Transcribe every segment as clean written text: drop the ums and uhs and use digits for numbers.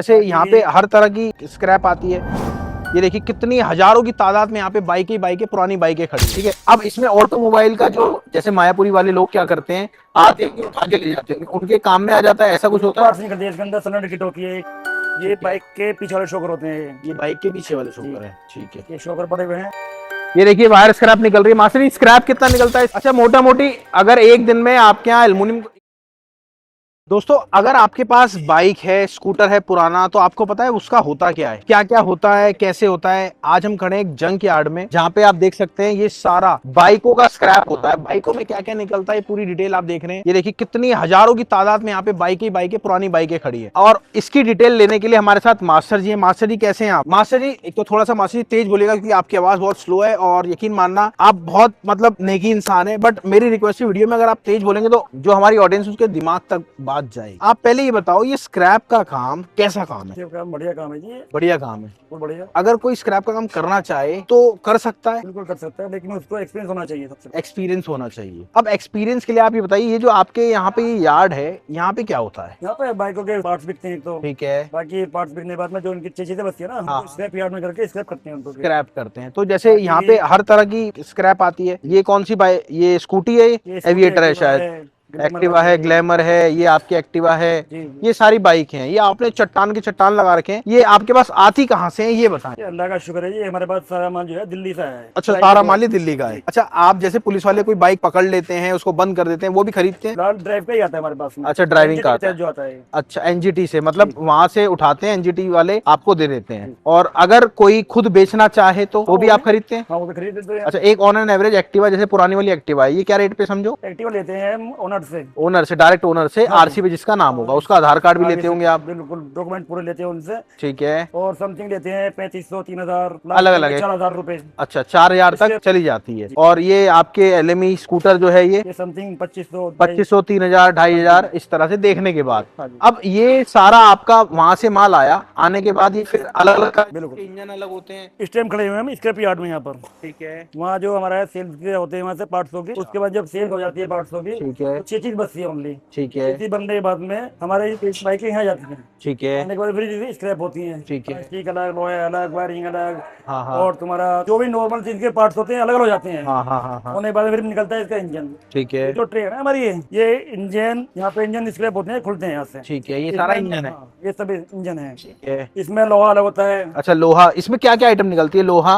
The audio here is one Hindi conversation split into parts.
जैसे यहाँ पे हर तरह की स्क्रैप आती है। ये देखिए कितनी हजारों की तादाद में यहाँ पे बाइकें पुरानी बाइकें खड़ी, ठीक है। अब इसमें ऑटोमोबाइल का जो जैसे मायापुरी वाले लोग क्या करते हैं, आते हैं उठा के ले जाते हैं, उनके काम में आ जाता है, ऐसा कुछ होता है। पार्ट्स नहीं करते, इसके अंदर सिलेंडर किट होती है। ये बाइक के पीछे वाले शॉकर होते हैं, ये बाइक के पीछे वाले शॉकर है, ठीक है। ये शॉकर पड़े हुए हैं। ये देखिए बाहर स्क्रैप निकल रही है। मास्टर जी स्क्रैप कितना निकलता है? अच्छा मोटा मोटी अगर एक दिन में आपके यहाँ एल्युमिनियम, दोस्तों अगर आपके पास बाइक है, स्कूटर है पुराना, तो आपको पता है उसका होता क्या है, क्या क्या होता है, कैसे होता है। आज हम खड़े हैं एक जंक यार्ड में, जहाँ पे आप देख सकते हैं ये सारा बाइकों का स्क्रैप होता है। बाइकों में क्या क्या निकलता है पूरी डिटेल आप देख रहे हैं। ये देखिए कितनी हजारों की तादाद में यहाँ पे बाइकें पुरानी बाइकें खड़ी है। और इसकी डिटेल लेने के लिए हमारे साथ मास्टर जी है। मास्टर जी कैसे हैं आप? मास्टर जी एक तो थोड़ा सा मास्टर जी तेज बोलेगा क्योंकि आपकी आवाज बहुत स्लो है, और यकीन मानना आप बहुत मतलब नेकी इंसान है, बट मेरी रिक्वेस्ट है वीडियो में अगर आप तेज बोलेंगे तो जो हमारी ऑडियंस उसके दिमाग तक बात जाएगी। आप पहले ये बताओ ये स्क्रैप का काम कैसा काम है? काम बढ़िया काम है जी, बढ़िया काम है, बहुत बढ़िया। अगर कोई स्क्रैप का काम करना चाहे तो कर सकता है? बिल्कुल कर सकता है, लेकिन उसको एक्सपीरियंस होना चाहिए, सबसे एक्सपीरियंस होना चाहिए। अब एक्सपीरियंस के लिए आप ये बताइए, ये जो आपके यहाँ पे यार्ड है, यहाँ पे क्या होता है? यहाँ पे बाइकों के पार्ट्स बिकते हैं तो, ठीक है, बाकी पार्ट्स बिकने के बाद में जो उनकी चीजें बचती है ना, हाँ। स्क्रैप यार्ड में करके स्क्रैप करते हैं उनको। स्क्रैप करते हैं। तो जैसे यहाँ पे हर तरह की स्क्रैप आती है। ये कौन सी बाइक, ये स्कूटी है, ये एविएटर है शायद, एक्टिवा है, ग्लैमर है, ये आपकी एक्टिवा है, ये सारी बाइक हैं। ये आपने चट्टान के चट्टान लगा रखे हैं। ये आपके पास आती कहाँ से है ये बताएं। अल्लाह का शुक्र है जी, हमारे पास सारा माल जो है दिल्ली से है। अच्छा सारा माल ही दिल्ली का है। अच्छा आप जैसे पुलिस वाले कोई बाइक पकड़ लेते हैं, उसको बंद कर देते हैं, वो भी खरीदते हैं? ड्राइव का ही आता है हमारे पास में। अच्छा ड्राइविंग का जो आता है। अच्छा एनजीटी से, मतलब वहां से उठाते हैं, एनजीटी वाले आपको दे देते हैं। और अगर कोई खुद बेचना चाहे तो वो भी आप खरीदते हैं? हाँ वो तो खरीद देते हैं। अच्छा एक ऑन एन एवरेज एक्टिवा जैसे पुरानी वाली एक्टिवा है, ये क्या रेट पे समझो? एक्टिवा लेते हैं हम ओनर से, डायरेक्ट ओनर से, आरसी पे जिसका नाम होगा, उसका आधार कार्ड भी लेते होंगे आप? बिल्कुल, डॉक्यूमेंट पूरे लेते हैं उनसे। ठीक है। और समथिंग लेते हैं 3500, 3000, अलग अलग है, 4000 रुपए। अच्छा 4000 तक चली जाती है। और ये आपके एलएमई स्कूटर जो है ये समथिंग 2500, 3000, 2500 इस तरह से देखने के बाद। हाँ अब ये सारा आपका वहां से माल आया, आने के बाद ये फिर अलग अलग इंजन अलग होते हैं। इस टाइम खड़े हुए हैं हम स्क्रैप यार्ड में यहाँ पर। ठीक है। वहाँ जो हमारा सेल्स के होते हैं वहाँ से पार्ट्सों की, उसके बाद जब सेल हो जाती है पार्ट्सों की, ठीक है, तो 6 चीज बचती है ओनली। ठीक है, इसी बनने के बाद में हमारे बाइकें यहाँ जाती हैं। ठीक है, आने के बाद फिर स्क्रैप होती हैं। ठीक है, प्लास्टिक अलग, लोहा अलग, वायरिंग अलग, हाँ हाँ, और तुम्हारा जो भी नॉर्मल चीज के पार्ट्स होते हैं अलग अलग हो जाते हैं। हाँ हाँ हाँ हाँ, होने के बाद फिर निकलता है इसका इंजन। ठीक है, जो ट्रे है ना हमारी, ये इंजन, यहाँ पे इंजन स्क्रैप होते हैं, खुलते हैं यहाँ से। ठीक है, ये सारा इंजन है। हाँ, ये सब इंजन है। ठीक है। इसमें लोहा अलग होता है। अच्छा लोहा, इसमें क्या क्या आइटम निकलती है? लोहा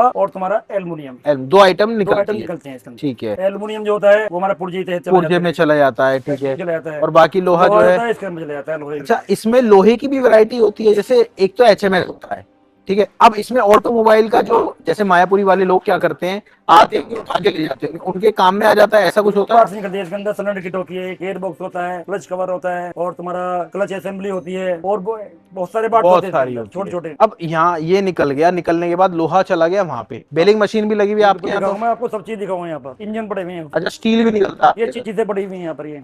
और तुम्हारा एल्युमिनियम, दो आइटम दो निकलती आइटम है। निकलते हैं इसके अंदर। ठीक है। एल्युमिनियम जो होता है वो हमारा पुर्जे में चला जाता है, ठीक है। चला जाता है। और बाकी लोहा जो है इसके अंदर चला जाता है लोहे। अच्छा इसमें लोहे की भी वैरायटी होती है, जैसे एक तो एचएमएस होता है, ठीक है। अब इसमें ऑटोमोबाइल का जो जैसे मायापुरी वाले लोग क्या करते हैं, आते हैं उठा के ले जाते हैं, उनके काम में आ जाता है, ऐसा कुछ होता है? पार्ट्स नहीं करते, इसके अंदर सिलेंडर किट होती है, गियर बॉक्स होता है, क्लच कवर होता है, और तुम्हारा क्लच असेंबली होती है, और बहुत सारे पार्ट्स होते हैं छोटे छोटे। अब यहाँ ये निकल गया, निकलने के बाद लोहा चला गया वहाँ पे, बेलिंग मशीन भी लगी हुई है आपके यहाँ? तो मैं आपको सब चीज दिखाऊंगा यहाँ पर। इंजन पड़े हुए हैं। अच्छा स्टील भी निकलता है? ये चीजें पड़ी हुई है यहाँ पर। ये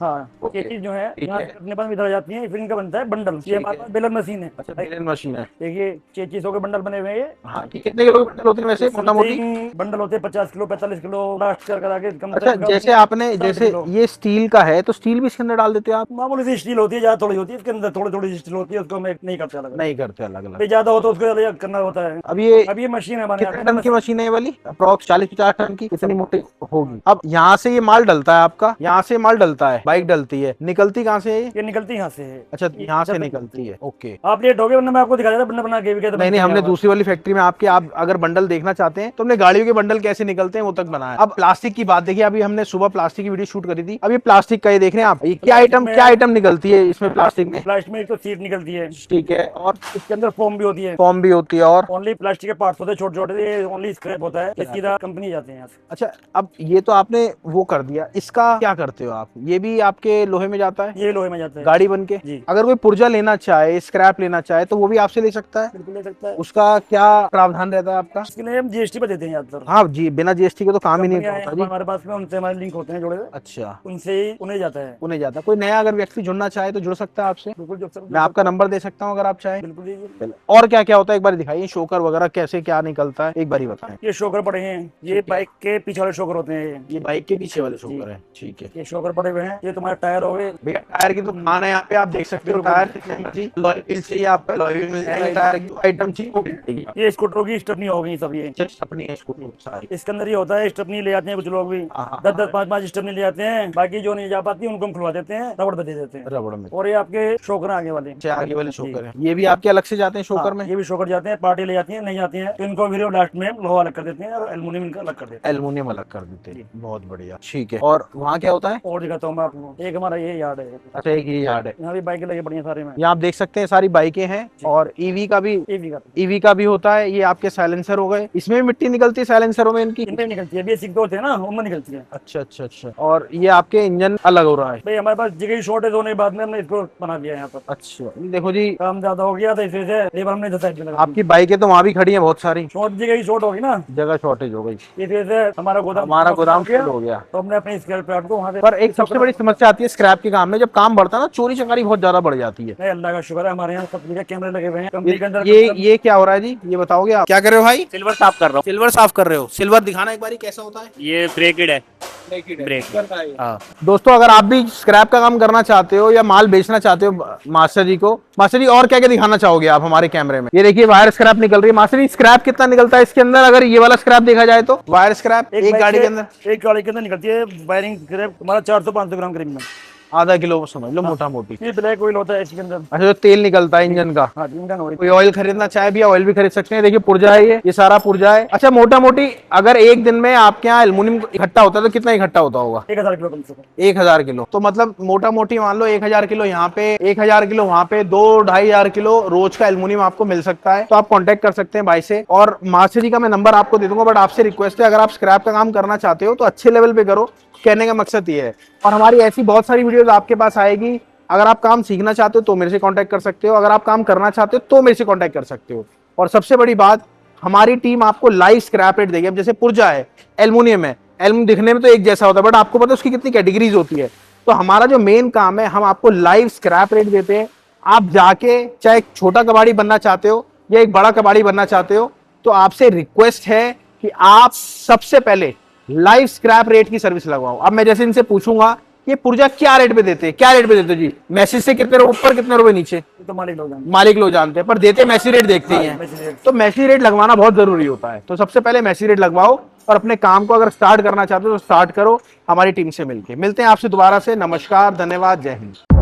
हाँ, ये चीज जो है यहाँ अपने पास इधर जाती है, फिर इनका बनता है बंडल। ये हमारे पास बेलन मशीन है। अच्छा बेलन मशीन है। देखिए 6 चीजों के बंडल बने हुए हैं। हाँ कितने किलो के बंडल होते हैं वैसे मोटा मोटी? बंडल होते हैं 50 किलो, 45 किलो, लास्ट कर आगे कम। अच्छा जैसे आपने, जैसे ये स्टील का है तो स्टील भी इसके अंदर डाल देते हो आप? मामूली सी स्टील होती है, ज्यादा थोड़ी होती है, इसके अंदर थोड़ी थोड़ी स्टील होती है, उसको हम नहीं करते अलग। नहीं करते अलग अलग, ज्यादा हो तो उसको अलग करना होता है। अब ये मशीन है हमारे कितने टन की मशीन है ये वाली? अप्रॉक्स 40-50 टन की, कितनी मोटी होगी? अब यहाँ से ये माल डलता है आपका, यहाँ से माल डलता है, बाइक डलती है, निकलती कहाँ से है ये? निकलती यहाँ से है। अच्छा यहाँ से निकलती है, ओके। आप लेट हो गए, वरना मैं आपको दिखा देता बंडल बना के। नहीं हमने दूसरी वाली फैक्ट्री में आपके, आप अगर बंडल देखना चाहते हैं तो हमने गाड़ियों के बंडल कैसे निकलते हैं वो तक बनाया। अब प्लास्टिक की बात देखिए, अभी हमने सुबह प्लास्टिक की वीडियो शूट करी थी, अब ये प्लास्टिक का ये देख रहे हैं आप, ये क्या आइटम निकलती है इसमें प्लास्टिक में? प्लास्टिक में एक तो सीट निकलती है, ठीक है, और इसके अंदर फोम भी होती है। फॉर्म भी होती है, और ओनली प्लास्टिक के पार्ट्स होते हैं छोटे छोटे, ओनली स्क्रैप होता है, सीधा कंपनी जाते हैं यहाँ से। अच्छा अब ये तो आपने वो कर दिया, इसका क्या करते हो आप? ये भी आपके लोहे में जाता है? ये लोहे में जाता है गाड़ी बन के। जी। अगर कोई पुर्जा लेना चाहे, स्क्रैप लेना चाहे तो वो भी आपसे ले सकता है? सकता है? बिल्कुल ले सकता है। उसका क्या प्रावधान रहता है आपका? इसके लिए हम जीएसटी पर देते हैं ज्यादातर। हाँ जी, बिना जीएसटी के तो काम ही नहीं कंपनियां हैं होता जी। हमारे पास में, उनसे हमारे लिंक होते हैं जुड़े हुए, अच्छा, उनसे ही उन्हें जाता है। उन्हें जाता है। कोई नया अगर व्यक्ति जुड़ना चाहे तो जुड़ सकता है आपसे? बिल्कुल जो मैं आपका नंबर दे सकता हूँ अगर आप चाहें? बिल्कुल दीजिए। चलो, और क्या क्या होता है एक बार दिखाइए, शोकर वगैरह कैसे क्या निकलता है एक बार ही बताएं। ये शोकर पड़े हैं, ये बाइक के पीछे वाले शोकर होते हैं। ये बाइक के पीछे वाले शोकर है, ठीक है। ये शोकर पड़े हुए हैं, ये तुम्हारे टायर हो गए। भैया टायर की दुकान है यहाँ पे, आप देख सकते हो। टायर कितने मर्जी लॉयल व्हील चाहिए आपको, लॉयल व्हील मिल जाएगा। टायर की आइटम चाहिए वो मिल जाएगी। ये स्कूटरों की स्टेपनी हो गई सब ये। जस्ट अपनी है स्कूटर सारी। इसके अंदर ये होता है, स्टेपनी ले आते हैं कुछ लोग भी, हाँ, 10-10 5-5 स्टेपनी ले आते हैं। बाकी जो नहीं जा पाती उनको हम खुलवा देते हैं, रबड़ पे दे देते हैं। रबड़ में। और ये आपके शोकर आगे वाले, अच्छा, आगे वाले शोकर है, ये भी आपके अलग से जाते हैं शोकर में? ये भी शोकर जाते हैं, पार्टी ले जाती है, नहीं आती है तो इनको फिर लास्ट में लोहा अलग कर देते हैं और एल्युमिनियम इनका अलग कर देते हैं। एल्युमिनियम अलग कर देते हैं, बहुत बढ़िया, ठीक है। और वहाँ क्या होता है? और दिखाता हूँ मैं आपको, एक हमारा ये यार्ड है। अच्छा, एक ये यार्ड है। यहाँ भी बाइकें लगी पड़ी हैं सारे में। यहाँ आप देख सकते हैं सारी बाइकें हैं, और ईवी का भी, ईवी का ईवी का भी होता है। ये आपके साइलेंसर हो गए, इसमें भी मिट्टी निकलती है साइलेंसरों में इनकी? इनमें निकलती है, बेसिक तो होते हैं ना, उनमें निकलती है। अच्छा अच्छा अच्छा। और ये आपके इंजन अलग हो रहा है? भाई हमारे पास जगह शॉर्टेज होने के बाद में हमने इसको बना दिया है यहाँ पर। अच्छा, ये देखो जी, काम ज्यादा हो गया तो इस वजह से लेबर हमने साइड में लगा आपकी बाइकें तो वहाँ भी खड़ी हैं बहुत सारी, शॉर्ट जगह की शॉर्ट होगी ना, जगह शॉर्टेज हो गई, इस वजह से हमारा गोदाम फुल हो गया। तो हमने अपने स्केल प्लांट को वहाँ से। पर एक सबसे बड़ी समस्या आती है स्क्रैप के काम में, जब काम बढ़ता है ना, चोरी चकारी बहुत ज्यादा बढ़ जाती है। नहीं, अल्लाह का शुक्र है हमारे यहाँ सब जगह कैमरे लगे हुए हैं कंपनी के अंदर। ये क्या हो रहा है जी, ये बताओगे आप? क्या कर रहे हो भाई? सिल्वर साफ कर रहा हूँ। सिल्वर साफ कर रहे हो? सिल्वर दिखाना एक बारी कैसा होता है। ये ब्रेकेड है। ब्रेक। हाँ, दोस्तों, अगर आप भी स्क्रैप का काम करना चाहते हो या माल बेचना चाहते हो मास्टर जी को, मास्टर जी और क्या क्या दिखाना चाहोगे आप हमारे कैमरे में? ये देखिए वायर स्क्रैप निकल रही है। मास्टर जी, स्क्रैप कितना निकलता है इसके अंदर अगर ये वाला स्क्रैप देखा जाए तो? वायर स्क्रैप एक गाड़ी के अंदर, एक गाड़ी के अंदर निकलती है वायरिंग स्क्रैप तुम्हारा 400-500 ग्राम करीब में। आधा किलो समझ लो, मोटा मोटी। ये ब्लैक ऑयल होता है इसके अंदर। अच्छा, जो तेल निकलता है इंजन का। हाँ, इंजन ऑयल। कोई ऑयल खरीदना चाहे भी ऑयल भी खरीद सकते हैं। देखिए पुर्जा है, ये सारा पुर्जा है। अच्छा, मोटा मोटी अगर एक दिन में आपके यहाँ एल्युमिनियम इकट्ठा होता है तो कितना इकट्ठा होता होगा? 1000 किलो कम से कम। 1000 किलो। तो मतलब मोटा मोटी मान लो 1000 किलो यहाँ पे, 1000 किलो वहाँ पे, 2-2.5 किलो रोज का एल्युमिनियम आपको मिल सकता है। तो आप कॉन्टेक्ट कर सकते हैं भाई से। और मास्टर जी का मैं नंबर आपको दे दूंगा, बट आपसे रिक्वेस्ट है, अगर आप स्क्रैप का काम करना चाहते हो तो अच्छे लेवल पे करो, कहने का मकसद ये है। और हमारी ऐसी बहुत सारी वीडियोस आपके पास आएगी। अगर आप काम सीखना चाहते हो तो मेरे से कांटेक्ट कर सकते हो, अगर आप काम करना चाहते हो तो मेरे से कांटेक्ट कर सकते हो। और सबसे बड़ी बात, हमारी टीम आपको लाइव स्क्रैप रेट देगी। अब जैसे पुर्जा है, एल्युमिनियम है, एल्युमिनियम दिखने में तो एक जैसा होता है, बट आपको पता है उसकी कितनी कैटेगरीज होती है। तो हमारा जो मेन काम है, हम आपको लाइव स्क्रैप रेट देते हैं। आप जाके चाहे एक छोटा कबाड़ी बनना चाहते हो या एक बड़ा कबाड़ी बनना चाहते हो, तो आपसे रिक्वेस्ट है कि आप सबसे पहले लाइव स्क्रैप रेट की सर्विस लगवाओ। अब मैं जैसे इनसे पूछूंगा ये पुर्जा क्या रेट पे देते हैं, क्या रेट पे देते हो जी? मैसेज से कितने रुपए ऊपर, कितने रुपए नीचे? तो मालिक लोग जानते हैं, पर देते मैसेज रेट देखते ही हैं। तो मैसेज रेट लगवाना बहुत जरूरी होता है। तो सबसे पहले मैसेज रेट लगवाओ और अपने काम को अगर स्टार्ट करना चाहते हो तो स्टार्ट करो हमारी टीम से मिलके। मिलते हैं आपसे दोबारा से। नमस्कार, धन्यवाद, जय हिंद।